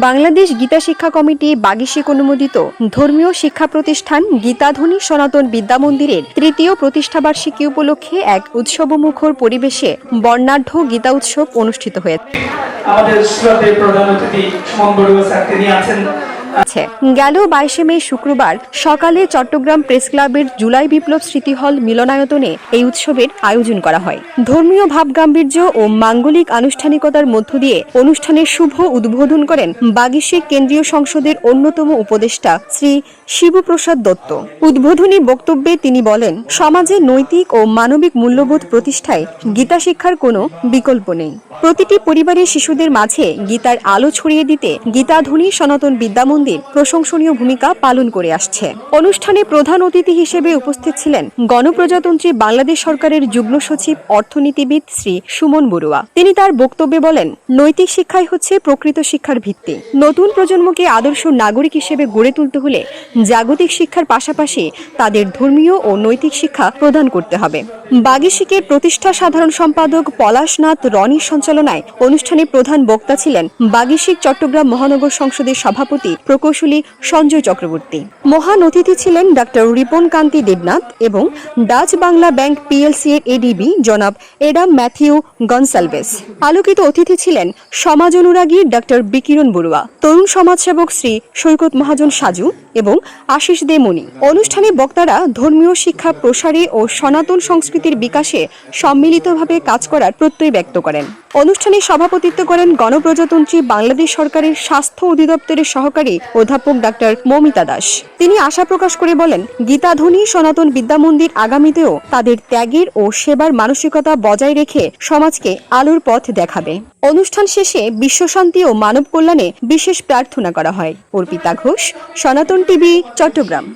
বাংলাদেশ গীতা শিক্ষা কমিটি বাগিশিক অনুমোদিত ধর্মীয় শিক্ষা প্রতিষ্ঠান গীতাধনী সনাতন বিদ্যা মন্দিরের তৃতীয় প্রতিষ্ঠাবার্ষিকী উপলক্ষে এক উৎসবমুখর পরিবেশে বর্ণাঢ্য গীতা উৎসব অনুষ্ঠিত হয়েছে। আমাদের শ্রদ্ধেয় প্রধান অতিথি সুমন বড়ুয়া স্যার তিনি আছেন। গেল 22 মে শুক্রবার সকালে চট্টগ্রাম প্রেস ক্লাবের জুলাই বিপ্লব স্মৃতি হল মিলনায়তনে এই উৎসবের আয়োজন করা হয়। ধর্মীয় ভাবগাম্ভীর্য ও মাঙ্গলিক আনুষ্ঠানিকতার মধ্য দিয়ে অনুষ্ঠানের শুভ উদ্বোধন করেন বাগিশিক কেন্দ্রীয় সংসদের অন্যতম উপদেষ্টা শ্রী শিবপ্রসাদ দত্ত। উদ্বোধনী বক্তব্যে তিনি বলেন, সমাজে নৈতিক ও মানবিক মূল্যবোধ প্রতিষ্ঠায় গীতা শিক্ষার কোনো বিকল্প নেই। প্রতিটি পরিবারের শিশুদের মাঝে গীতার আলো ছড়িয়ে দিতে গীতাধনী সনাতন বিদ্যা মন্দির প্রশংসনীয় ভূমিকা পালন করে আসছে। অনুষ্ঠানে প্রধান অতিথি হিসেবে উপস্থিত ছিলেন গণপ্রজাতন্ত্রী বাংলাদেশ সরকারের যুগ্ম সচিব অর্থনীতিবিদ শ্রী সুমন বড়ুয়া। তিনি তার বক্তব্যে বলেন, নৈতিক শিক্ষাই হচ্ছে প্রকৃত শিক্ষার ভিত্তি। নতুন প্রজন্মকে আদর্শ নাগরিক হিসেবে গড়ে তুলতে হলে জাগতিক শিক্ষার পাশাপাশি তাদের ধর্মীয় ও নৈতিক শিক্ষা প্রদান করতে হবে। বাগিশিকের প্রতিষ্ঠা সাধারণ সম্পাদক পলাশনাথ রনির সঞ্চালনায় অনুষ্ঠানে প্রধান বক্তা ছিলেন বাগিশিক চট্টগ্রাম মহানগর সংসদের সভাপতি প্রকৌশলী সঞ্জয় চক্রবর্তী। মহান অতিথি ছিলেন ডাক্তার রিপন কান্তি দেবনাথ এবং ডাচ বাংলা ব্যাংক পিএলসি এর এডিবি জনাব এডাম ম্যাথিউ গনসালভেস। আলোকিত অতিথি ছিলেন সমাজ অনুরাগী ডাক্তার বিকিরণ বড়ুয়া, তরুণ সমাজসেবক শ্রী সৈকত মহাজন সাজু এবং আশিস দে মনি। অনুষ্ঠানে বক্তারা ধর্মীয় শিক্ষা প্রসারে ও সনাতন সংস্কৃতির বিকাশে সম্মিলিতভাবে কাজ করার প্রত্যয় ব্যক্ত করেন। অনুষ্ঠানে সভাপতিত্ব করেন গণপ্রজাতন্ত্রী বাংলাদেশ সরকারের স্বাস্থ্য অধিদপ্তরের সহকারী অধ্যাপক ডাক্তার মৌমিতা দাস। তিনি আশা প্রকাশ করে বলেন, গীতাধনী সনাতন বিদ্যা মন্দির আগামীতেও তাদের ত্যাগের ও সেবার মানসিকতা বজায় রেখে সমাজকে আলোর পথ দেখাবে। অনুষ্ঠান শেষে বিশ্বশান্তি ও মানব কল্যাণে বিশেষ প্রার্থনা করা হয়। অর্পিতা ঘোষ, সনাতন টিভি, চট্টগ্রাম।